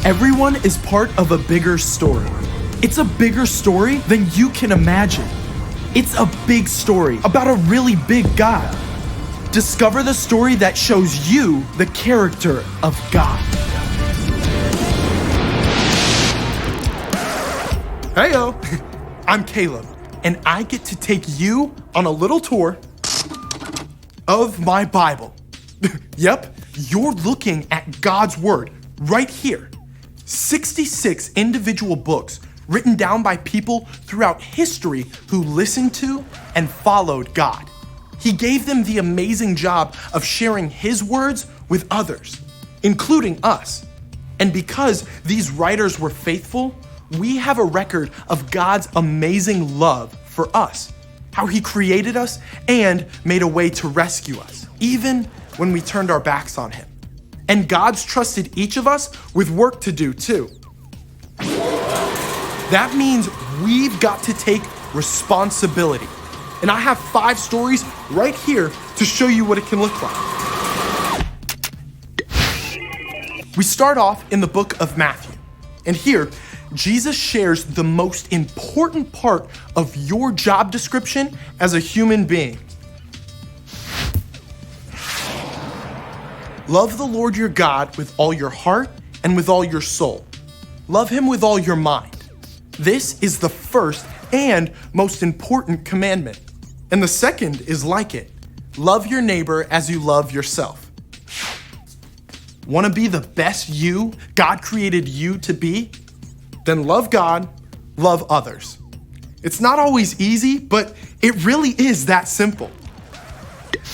Everyone is part of a bigger story. It's a bigger story than you can imagine. It's a big story about a really big God. Discover the story that shows you the character of God. Heyo, I'm Caleb, and I get to take you on a little tour of my Bible. Yep, you're looking at God's Word right here. 66 individual books written down by people throughout history who listened to and followed God. He gave them the amazing job of sharing His words with others, including us. And because these writers were faithful, we have a record of God's amazing love for us, how He created us and made a way to rescue us, even when we turned our backs on Him. And God's trusted each of us with work to do too. That means we've got to take responsibility. And I have 5 stories right here to show you what it can look like. We start off in the book of Matthew. And here, Jesus shares the most important part of your job description as a human being. Love the Lord your God with all your heart and with all your soul. Love Him with all your mind. This is the first and most important commandment. And the second is like it. Love your neighbor as you love yourself. Want to be the best you God created you to be? Then love God, love others. It's not always easy, but it really is that simple.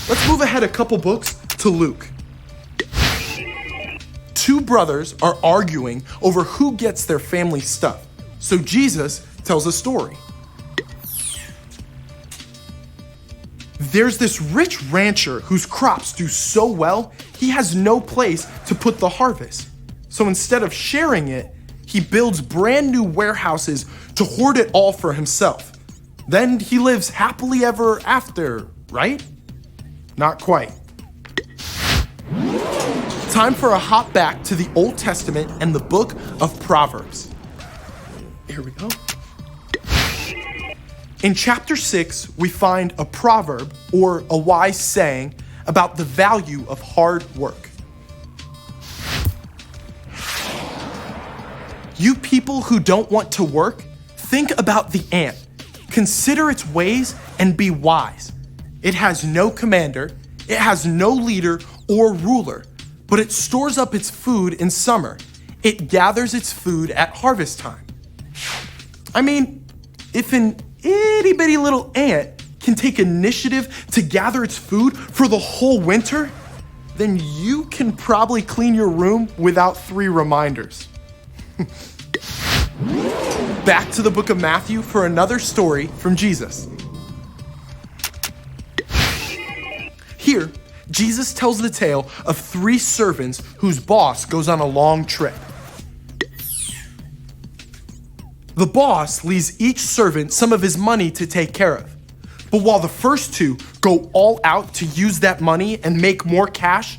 Let's move ahead a couple books to Luke. 2 brothers are arguing over who gets their family stuff. So Jesus tells a story. There's this rich rancher whose crops do so well, he has no place to put the harvest. So instead of sharing it, he builds brand new warehouses to hoard it all for himself. Then he lives happily ever after, right? Not quite. Time for a hop back to the Old Testament and the book of Proverbs. Here we go. In chapter 6, we find a proverb or a wise saying about the value of hard work. You people who don't want to work, think about the ant. Consider its ways and be wise. It has no commander, it has no leader or ruler, but it stores up its food in summer. It gathers its food at harvest time. I mean, if an itty bitty little ant can take initiative to gather its food for the whole winter, then you can probably clean your room without 3 reminders. Back to the book of Matthew for another story from Jesus. Here, Jesus tells the tale of 3 servants whose boss goes on a long trip. The boss leaves each servant some of his money to take care of. But while the first 2 go all out to use that money and make more cash,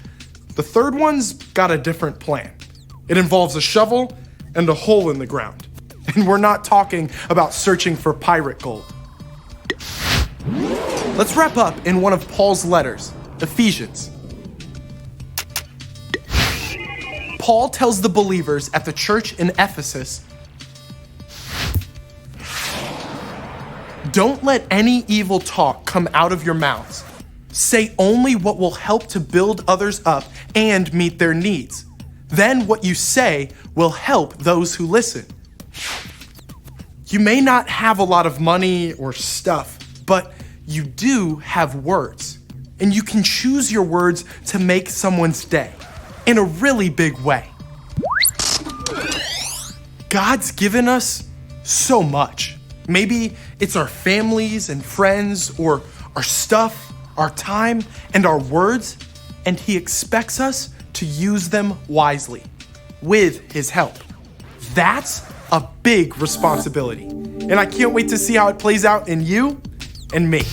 the third one's got a different plan. It involves a shovel and a hole in the ground. And we're not talking about searching for pirate gold. Let's wrap up in one of Paul's letters, Ephesians. Paul tells the believers at the church in Ephesus, don't let any evil talk come out of your mouths. Say only what will help to build others up and meet their needs. Then what you say will help those who listen. You may not have a lot of money or stuff, but you do have words. And you can choose your words to make someone's day in a really big way. God's given us so much. Maybe it's our families and friends, or our stuff, our time, and our words, and He expects us to use them wisely, with His help. That's a big responsibility, and I can't wait to see how it plays out in you and me.